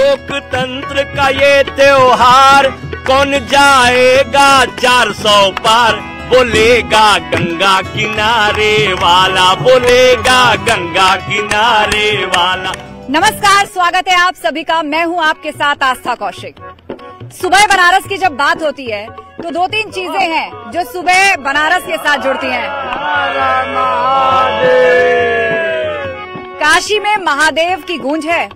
लोकतंत्र का ये त्योहार, कौन जाएगा 400 पार, बोलेगा गंगा किनारे वाला, बोलेगा गंगा किनारे वाला। नमस्कार, स्वागत है आप सभी का। मैं हूं आपके साथ आस्था कौशिक। सुबह बनारस की जब बात होती है तो दो तीन चीजें हैं जो सुबह बनारस के साथ जुड़ती हैं। काशी में महादेव की गूंज है,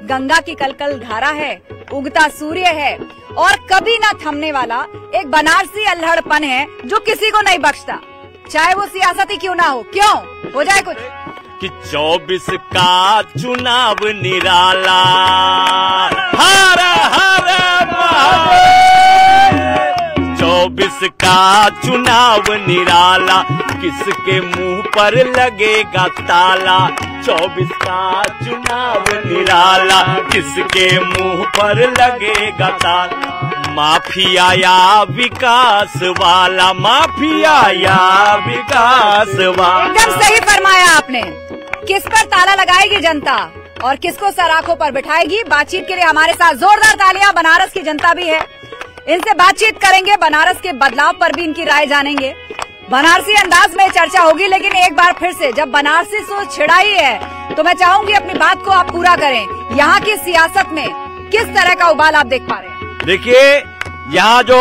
गंगा की कलकल धारा है, उगता सूर्य है और कभी न थमने वाला एक बनारसी अल्हड़पन है जो किसी को नहीं बख्शता, चाहे वो सियासती क्यों ना हो। क्यों हो जाए कुछ कि 24 का चुनाव निराला, हर हर महादेव। 24 का चुनाव निराला, किसके मुंह पर लगेगा ताला। 24 का चुनाव निराला, किसके मुंह पर लगेगा ताला। माफिया या विकास वाला, माफिया या विकास वाला। एकदम सही फरमाया आपने। किस पर ताला लगाएगी जनता और किसको सराखों पर बिठाएगी? बातचीत के लिए हमारे साथ जोरदार तालियां बनारस की जनता भी है। इनसे बातचीत करेंगे, बनारस के बदलाव पर भी इनकी राय जानेंगे। बनारसी अंदाज में चर्चा होगी, लेकिन एक बार फिर से जब बनारसी सोच छिड़ाई है तो मैं चाहूंगी अपनी बात को आप पूरा करें। यहाँ की सियासत में किस तरह का उबाल आप देख पा रहे हैं? देखिए, यहाँ जो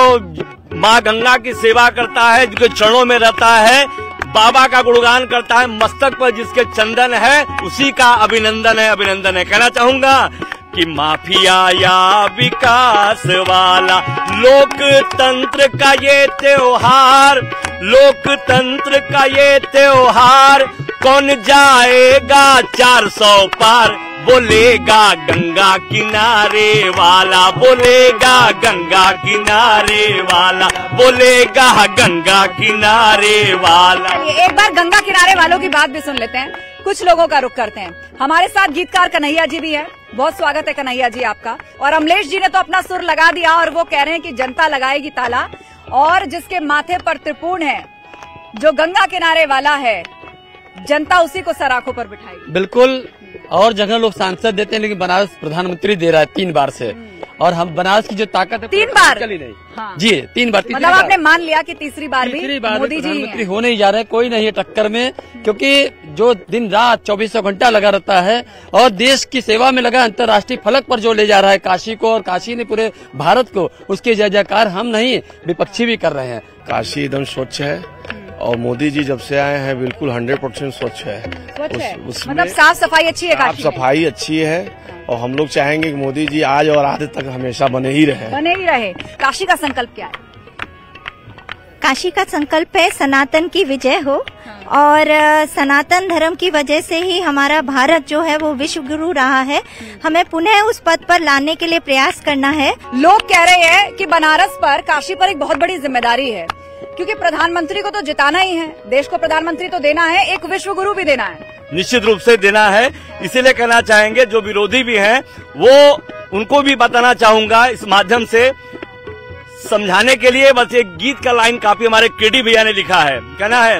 माँ गंगा की सेवा करता है, जिसके चरणों में रहता है, बाबा का गुणगान करता है, मस्तक पर जिसके चंदन है, उसी का अभिनंदन है, अभिनंदन है। कहना चाहूंगा कि माफिया या विकास वाला, लोकतंत्र का ये त्योहार, लोकतंत्र का ये त्योहार, कौन जाएगा 400 पार, बोलेगा गंगा किनारे वाला, बोलेगा गंगा किनारे वाला, बोलेगा गंगा किनारे वाला। एक बार गंगा किनारे वालों की बात भी सुन लेते हैं, कुछ लोगों का रुख करते हैं। हमारे साथ गीतकार कन्हैया जी भी है, बहुत स्वागत है कन्हैया जी आपका। और अमलेश जी ने तो अपना सुर लगा दिया और वो कह रहे हैं कि जनता लगाएगी ताला, और जिसके माथे पर त्रिपुण है, जो गंगा किनारे वाला है, जनता उसी को सराखों पर बिठाएगी। बिल्कुल। और जगह लोग सांसद देते हैं, लेकिन बनारस प्रधानमंत्री दे रहा है 3 बार से। और हम बनारस की जो ताकत है 3 बार ही नहीं। हाँ। जी 3 बार। मतलब आपने मान लिया कि तीसरी बार भी मोदी जी प्रधानमंत्री हो नहीं जा रहे, कोई नहीं है टक्कर में, क्योंकि जो दिन रात 24 घंटा लगा रहता है और देश की सेवा में लगा, अंतर्राष्ट्रीय फलक पर जो ले जा रहा है काशी को, और काशी ने पूरे भारत को, उसके जय जयकार हम नहीं विपक्षी भी कर रहे हैं। काशी एकदम स्वच्छ है और मोदी जी जब से आए हैं बिल्कुल 100% स्वच्छ है। मतलब साफ सफाई अच्छी है, साफ सफाई अच्छी है और हम लोग चाहेंगे कि मोदी जी आज और आगे तक हमेशा बने ही रहे। काशी का संकल्प क्या है? काशी का संकल्प है सनातन की विजय हो, और सनातन धर्म की वजह से ही हमारा भारत जो है वो विश्व गुरु रहा है। हमें पुनः उस पद पर लाने के लिए प्रयास करना है। लोग कह रहे हैं कि बनारस पर, काशी पर एक बहुत बड़ी जिम्मेदारी है, क्योंकि प्रधानमंत्री को तो जिताना ही है, देश को प्रधानमंत्री तो देना है, एक विश्व गुरु भी देना है। निश्चित रूप से देना है। इसीलिए कहना चाहेंगे जो विरोधी भी हैं, वो उनको भी बताना चाहूंगा इस माध्यम से समझाने के लिए। बस एक गीत का लाइन काफी हमारे केडी भैया ने लिखा है, कहना है,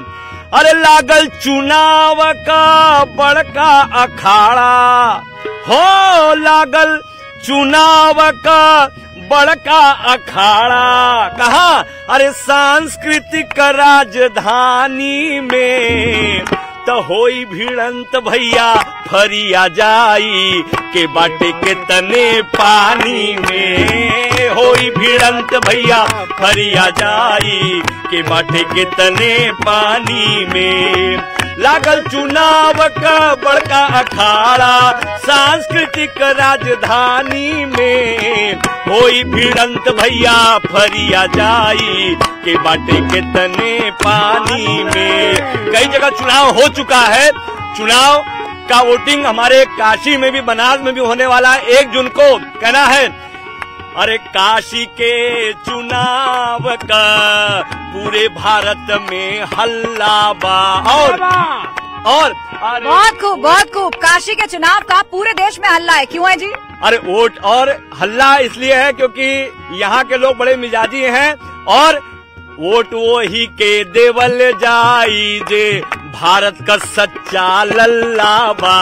अरे लागल चुनाव का बड़का अखाड़ा हो, लागल चुनाव का बड़का अखाड़ा, कहा अरे सांस्कृतिक राजधानी में, तो होई भिड़ंत भैया फरिया जाई के बाटे के तने पानी में, होई भिड़ंत भैया फरिया जाई के बाटे के तने पानी में। लागल चुनाव का बड़का अखाड़ा, सांस्कृतिक राजधानी में, होई भिड़ंत भैया फरिया जाई के बाटे के तने पानी में। कई जगह चुनाव हो चुका है, चुनाव का वोटिंग हमारे काशी में भी, बनारस में भी होने वाला है 1 जून को। कहना है, अरे काशी के चुनाव का पूरे भारत में हल्ला बा, और बहुत खूब, बहुत खूब। काशी के चुनाव का पूरे देश में हल्ला है, क्यों है जी? अरे वोट और हल्ला इसलिए है क्योंकि यहाँ के लोग बड़े मिजाजी हैं, और वोट वो ही के देवल जाई जे भारत का सच्चा लल्ला बा,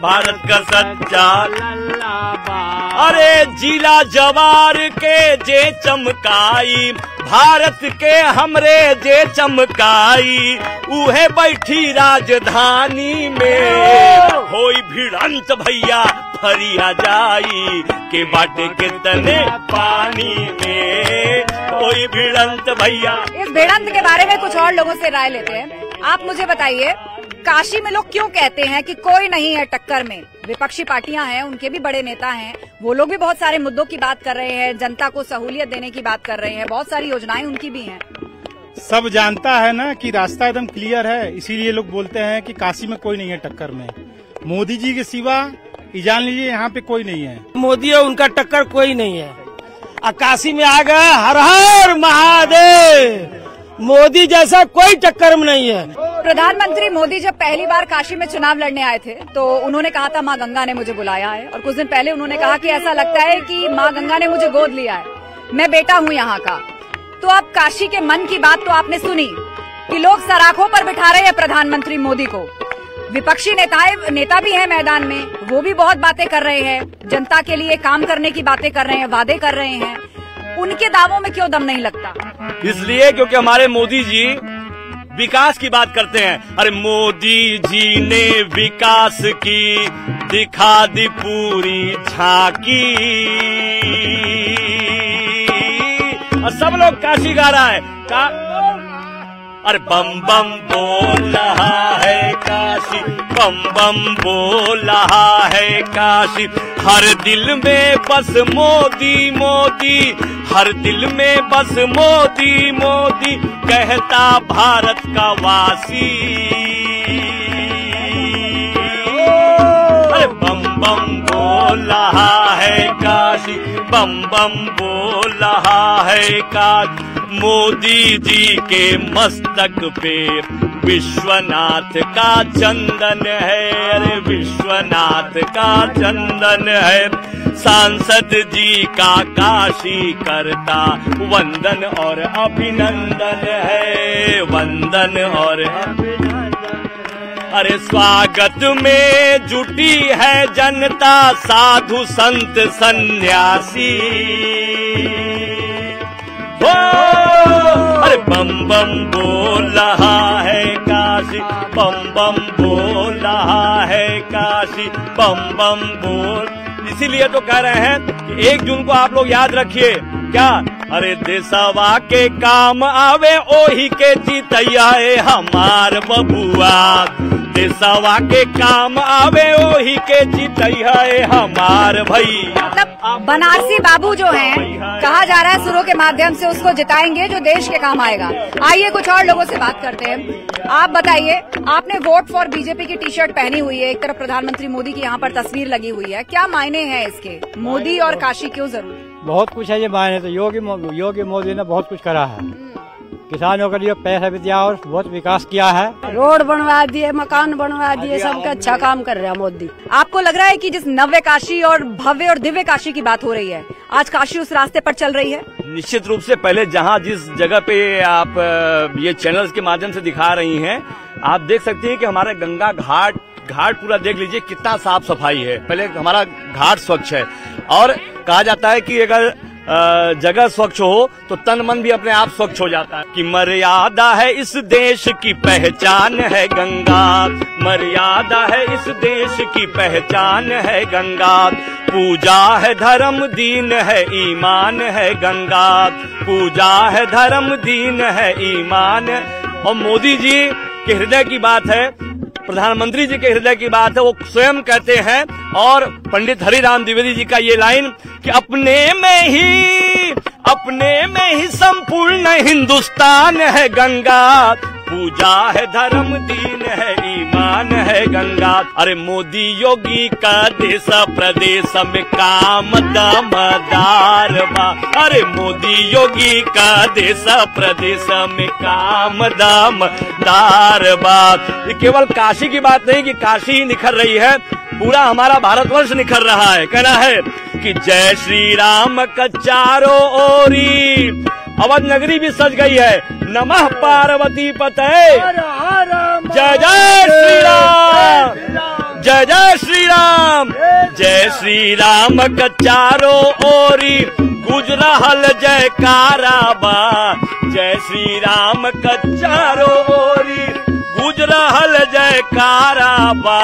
भारत का सच्चा लल्ला बा। अरे जिला जवार के जे चमकाई, भारत के हमरे जे चमकाई, उहे बैठी राजधानी में, होई भिड़ंत भैया फरिया जाई, के बाटे के तने पानी में, होई भिड़ंत भैया। इस भिड़ंत के बारे में कुछ और लोगों से राय लेते हैं। आप मुझे बताइए, काशी में लोग क्यों कहते हैं कि कोई नहीं है टक्कर में? विपक्षी पार्टियां हैं, उनके भी बड़े नेता हैं, वो लोग भी बहुत सारे मुद्दों की बात कर रहे हैं, जनता को सहूलियत देने की बात कर रहे हैं, बहुत सारी योजनाएं उनकी भी हैं। सब जानता है ना कि रास्ता एकदम क्लियर है, इसीलिए लोग बोलते हैं कि काशी में कोई नहीं है टक्कर में। मोदी जी के सिवा ये जान लीजिए यहाँ पे कोई नहीं है। मोदी और उनका टक्कर कोई नहीं है। काशी में आ गए, हर हर महादेव, मोदी जैसा कोई टक्कर में नहीं है। प्रधानमंत्री मोदी जब पहली बार काशी में चुनाव लड़ने आए थे तो उन्होंने कहा था माँ गंगा ने मुझे बुलाया है, और कुछ दिन पहले उन्होंने कहा कि ऐसा लगता है कि माँ गंगा ने मुझे गोद लिया है, मैं बेटा हूँ यहाँ का। तो अब काशी के मन की बात तो आपने सुनी कि लोग सराखों पर बिठा रहे हैं प्रधानमंत्री मोदी को। विपक्षी नेता भी हैं मैदान में, वो भी बहुत बातें कर रहे हैं, जनता के लिए काम करने की बातें कर रहे हैं, वादे कर रहे हैं। उनके दावों में क्यों दम नहीं लगता? इसलिए क्योंकि हमारे मोदी जी विकास की बात करते हैं। अरे मोदी जी ने विकास की दिखा दी पूरी झांकी, और सब लोग काशी गा रहा है अरे बम बम बोल रहा है काशी, बम बम बोल रहा है काशी, हर दिल में बस मोदी मोदी, हर दिल में बस मोदी मोदी, कहता भारत का वासी। अरे बम बम बोल रहा है काशी, बम बम बोल रहा है काशी, मोदी जी के मस्तक पे विश्वनाथ का चंदन है, अरे विश्वनाथ का चंदन है, सांसद जी का काशी करता वंदन और अभिनंदन है, वंदन और अभिनंदन। अरे स्वागत में जुटी है जनता, साधु संत सन्यासी, अरे बम बम बोल रहा है काशी, बम बम बोल रहा है काशी, बम बम बोल। इसीलिए तो कह रहे हैं कि 1 जून को आप लोग याद रखिए क्या, अरे देशवा के काम आवे ओही के जीतैया हमार बबुआ, देशवा के काम आवे ओही के जीतैया हमार भैया। मतलब बनारसी बाबू जो हैं, कहा जा रहा है सुरों के माध्यम से उसको जिताएंगे जो देश के काम आएगा। आइए कुछ और लोगों से बात करते हैं। आप बताइए, आपने वोट फॉर बीजेपी की टी-शर्ट पहनी हुई है, एक तरफ प्रधानमंत्री मोदी की यहाँ पर तस्वीर लगी हुई है, क्या मायने हैं इसके? मोदी और काशी क्यों जरूरी? बहुत कुछ है ये मायने तो। योगी मोदी ने बहुत कुछ करा है, किसानों के लिए पैसा भी दिया और बहुत विकास किया है, रोड बनवा दिए, मकान बनवा दिए, सबका अच्छा काम कर रहा है मोदी। आपको लग रहा है कि जिस नव्य काशी और भव्य और दिव्य काशी की बात हो रही है, आज काशी उस रास्ते पर चल रही है? निश्चित रूप से। पहले जहां जिस जगह पे आप ये चैनल्स के माध्यम से दिखा रही हैं, आप देख सकती हैं कि हमारे गंगा घाट पूरा देख लीजिए कितना साफ सफाई है। पहले हमारा घाट स्वच्छ है, और कहा जाता है कि अगर जगह स्वच्छ हो तो तन मन भी अपने आप स्वच्छ हो जाता है। कि मर्यादा है इस देश की पहचान है गंगा, मर्यादा है इस देश की पहचान है गंगा, पूजा है धर्म दीन है ईमान है गंगा, पूजा है धर्म दीन है ईमान। और मोदी जी के हृदय की बात है, प्रधानमंत्री जी के हृदय की बात है, वो स्वयं कहते हैं। और पंडित हरिराम द्विवेदी जी का ये लाइन कि अपने में ही संपूर्ण हिंदुस्तान है गंगा, पूजा है धर्म दीन है ईमान है गंगा। अरे मोदी योगी का देश प्रदेश में काम दमदार बा, अरे मोदी योगी का देश प्रदेश में काम दमदार बा। ये केवल काशी की बात नहीं कि काशी ही निखर रही है, पूरा हमारा भारतवर्ष निखर रहा है। कहना है कि जय श्री राम का चारों ओरी, अवध नगरी भी सज गई है। नमः पार्वती पते, जय जय श्री राम, जय जय श्री राम, जय जय श्री राम का चारों ओरी गुज रहल जयकारा बा। जय श्री राम का चारों ओरी गुज रहल जयकारा बा।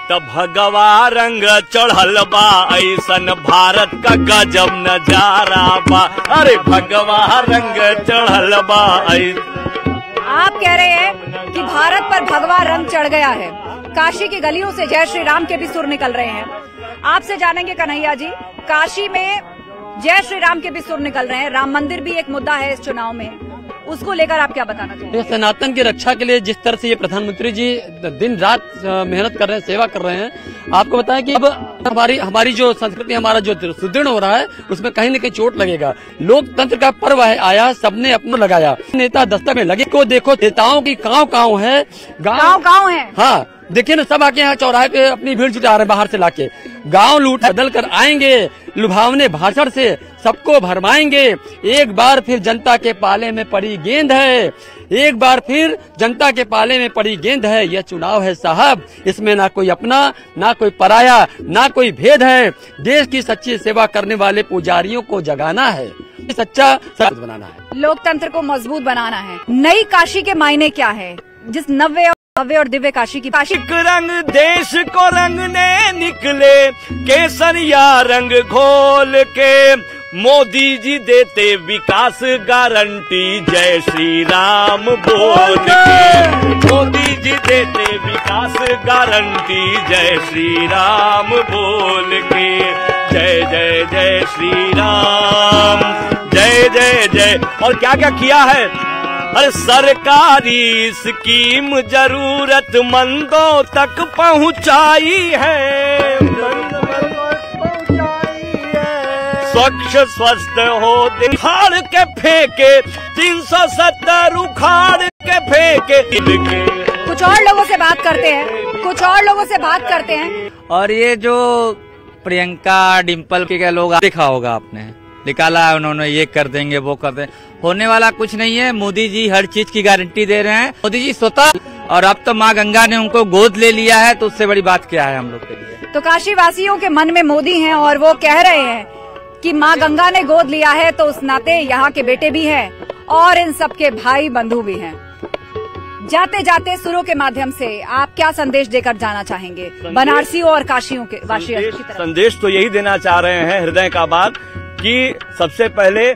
तब भगवा रंग चढ़ल बा ऐसन भारत का गजब नजारा बा। अरे भगवा रंग चढ़ल बा। आप कह रहे हैं कि भारत पर भगवा रंग चढ़ गया है। काशी की गलियों से जय श्री राम के भी सुर निकल रहे हैं। आपसे जानेंगे कन्हैया जी, काशी में जय श्री राम के भी सुर निकल रहे हैं। राम मंदिर भी एक मुद्दा है इस चुनाव में, उसको लेकर आप क्या बताना चाहेंगे? सनातन की रक्षा के लिए जिस तरह से ये प्रधानमंत्री जी दिन रात मेहनत कर रहे हैं, सेवा कर रहे हैं, आपको बताएं कि अब हमारी जो संस्कृति, हमारा जो सुदृढ़ हो रहा है, उसमें कहीं न कहीं चोट लगेगा। लोकतंत्र का पर्व है, आया सबने अपना लगाया, नेता दस्तक में लगे को देखो, नेताओं की गाँव है, गाँव है। हाँ देखिए ना, सब आके यहाँ चौराहे पे अपनी भीड़ जुटा रहे हैं बाहर से लाके। गांव लूट बदल कर आएंगे, लुभावने भाषण से सबको भरमाएंगे। एक बार फिर जनता के पाले में पड़ी गेंद है, एक बार फिर जनता के पाले में पड़ी गेंद है। यह चुनाव है साहब, इसमें ना कोई अपना, ना कोई पराया, ना कोई भेद है। देश की सच्ची सेवा करने वाले पुजारियों को जगाना है, सच्चा समाज बनाना है, लोकतंत्र को मजबूत बनाना है। नई काशी के मायने क्या है? जिस भव्य और दिव्य काशी की रंग देश को रंगने निकले, केसरिया रंग घोल के मोदी जी देते विकास गारंटी। जय श्री राम बोल के मोदी जी देते विकास गारंटी। जय श्री राम बोल के जय जय जय श्री राम, जय जय जय। और क्या क्या किया है? अरे सरकारी स्कीम जरूरतमंदों तक पहुंचाई है। स्वच्छ स्वस्थ हो उखाड़ के फेंके, 370 उखाड़ के फेंके। कुछ और लोगों से बात करते हैं। और ये जो प्रियंका डिम्पल के लोग देखा होगा आपने, निकाला है उन्होंने, ये कर देंगे वो कर देंगे, होने वाला कुछ नहीं है। मोदी जी हर चीज की गारंटी दे रहे हैं, मोदी जी स्वतः। और अब तो माँ गंगा ने उनको गोद ले लिया है, तो उससे बड़ी बात क्या है हम लोग के लिए। तो काशी वासियों के मन में मोदी हैं और वो कह रहे हैं कि माँ गंगा ने गोद लिया है, तो उस नाते यहाँ के बेटे भी हैं और इन सबके भाई बंधु भी हैं। जाते जाते सुरों के माध्यम से आप क्या संदेश देकर जाना चाहेंगे बनारसियों और काशियों के वासियों की तरफ? संदेश तो यही देना चाह रहे हैं, हृदय का बात, कि सबसे पहले